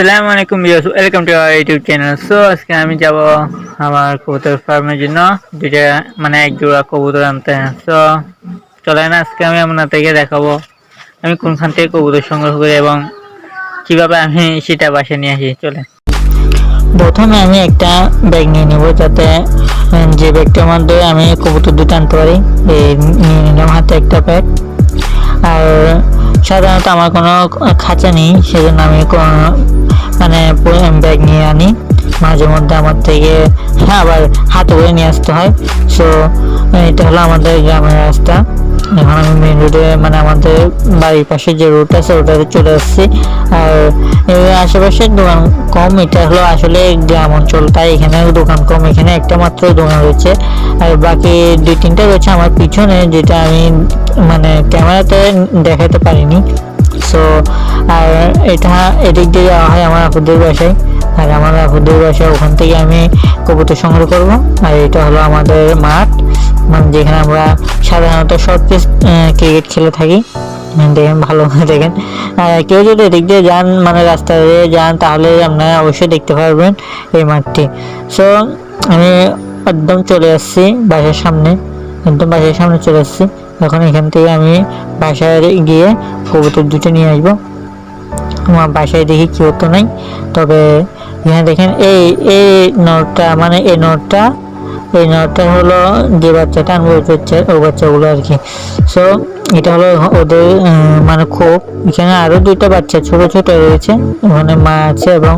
আসসালামু আলাইকুম viewers, welcome to our YouTube channel. So আজকে আমি যাব আমার কবুতর ফার্মের জন্য দুইটা এক জোড়া কবুতর আনতে। সো চলেন আজকে আমি আপনাদেরকে দেখাবো আমি কোনখান থেকে কবুতর সংগ্রহ করি এবং কিভাবে আমি সেটা বাসায় নিয়ে আসি। চলেন প্রথমে আমি একটা ব্যাগ নিয়ে নেব, যাতে যে ব্যাগটার মধ্যে আমি কবুতর দুটো আনতে পারি। নিয়ে নিলাম হাতে একটা ব্যাগ। আর সাধারণত আমার কোনো খাঁচা নেই, সেজন্য আমি ব্যাগ নিয়ে আনি। মাঝে মধ্যে আমার থেকে আবার হাতে করে নিয়ে আসতে হয়। সো এটা হলো আমাদের গ্রামের রাস্তা। এখন আমি মেন রোডে আমাদের বাড়ির পাশে যে রোড আছে ওটাতে চলে আসছি। আর আশেপাশে দোকান কম, এটা হলো আসলে গ্রাম অঞ্চল, তাই এখানে দোকান কম। এখানে একটা মাত্র দোকান রয়েছে, আর বাকি দুই তিনটা রয়েছে আমার পিছনে, যেটা আমি ক্যামেরাতে দেখাতে পারিনি। সো আর এটা এদিক দিয়ে যাওয়া হয় আমার আপুদের বাসায়, আর আমার আপুদের বাসায় ওখান থেকে আমি কবুতর সংগ্রহ করবো। আর এটা হলো আমাদের মাঠ, যেখানে আমরা সাধারণত শর্ট পিচ ক্রিকেট খেলে থাকি। দেখেন, ভালো দেখেন। কেউ যদি এদিক দিয়ে যান, রাস্তা দিয়ে যান, তাহলে আপনারা অবশ্যই দেখতে পারবেন এই মাঠটি। সো আমি একদম চলে আসছি বাসার সামনে, বাসার সামনে চলে আসছি। এখন এখান থেকে আমি বাসায় গিয়ে কবুতর দুটো নিয়ে আসবো। আমার বাসায় দেখি কেউ তো নাই, তবে এখানে দেখেন এই নটটা এই নটটা হলো যে বাচ্চাটা আনবো, ওই বাচ্চাগুলো আর কি। সো এটা হলো ওদের খোপ। এখানে আরো দুইটা বাচ্চা ছোট ছোট রয়েছে, ওখানে মা আছে এবং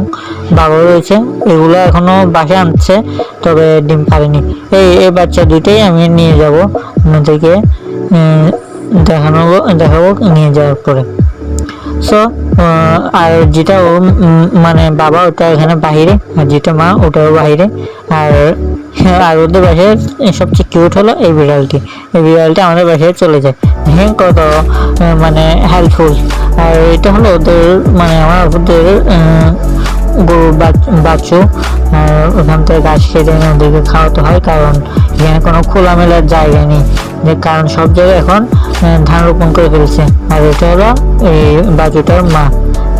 বাবা রয়েছে। এগুলো এখনো বাসায় আনছে, তবে ডিম পারেনি। এই বাচ্চা দুইটাই আমি নিয়ে যাব, আপনাদেরকে দেখাবো নিয়ে যাওয়ার পরে। সো আর যেটা বাবা ওটা এখানে বাহিরে, আর যেটা মা ওটাও বাহিরে। আর ওদের বাসায় সবচেয়ে কিউট হলো এই বিড়ালটি। এই বিড়ালটি আমাদের বাসায় চলে যায়, হ্যাঁ, কত হেল্পফুল। আর এটা হলো ওদের আমার ওদের গরুর বাছু। আর ওখান থেকে গাছ কেটে এনে ওদেরকে খাওয়াতে হয়, কারণ এখানে কোনো খোলামেলার জায়গা নেই, কারণ সব জায়গায় এখন ধান রোপণ করে ফেলছে। আর এটা হলো এই বাছুটার মা।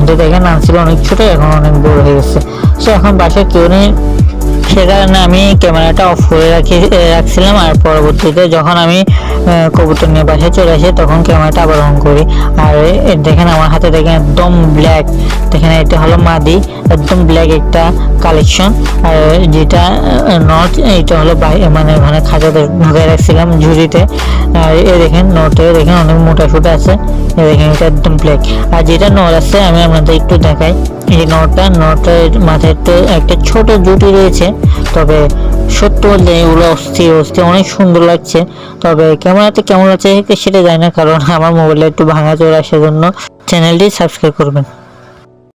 এটা দেখেন নাম ছিল অনেক ছোট, এখন অনেক বড় হয়ে গেছে। সো এখন বাসায় কেউ নেই, সে কারণে আমি ক্যামেরাটা অফ করে রাখছিলাম। আর পরবর্তীতে যখন আমি কবুতর নিয়ে বাসায় চলে আসি, তখন ক্যামেরাটা আবার অন করি। আর দেখেন আমার হাতে দেখেন একদম ব্ল্যাক, দেখেন এটা হলো মাদি, একদম ব্ল্যাক একটা কালেকশন। আর যেটা নট, এটা হলো ওখানে খাঁচাতে ঢুকে রাখছিলাম ঝুড়িতে। আর দেখেন নটে দেখেন অনেক মোটা সোটা আছে, দেখেন এটা একদম ব্ল্যাক। আর যেটা নট আছে আমি আপনাদের একটু দেখাই। এই নটের মাথায় তো একটা ছোট জুটি রয়েছে, তবে সত্য বলতে এগুলো অস্থির অনেক সুন্দর লাগছে। তবে ক্যামেরাতে কেমন আছে সেটা জানি না, কারণ আমার মোবাইলে একটু ভাঙা চোরা, সেজন্য চ্যানেলটি সাবস্ক্রাইব করবেন।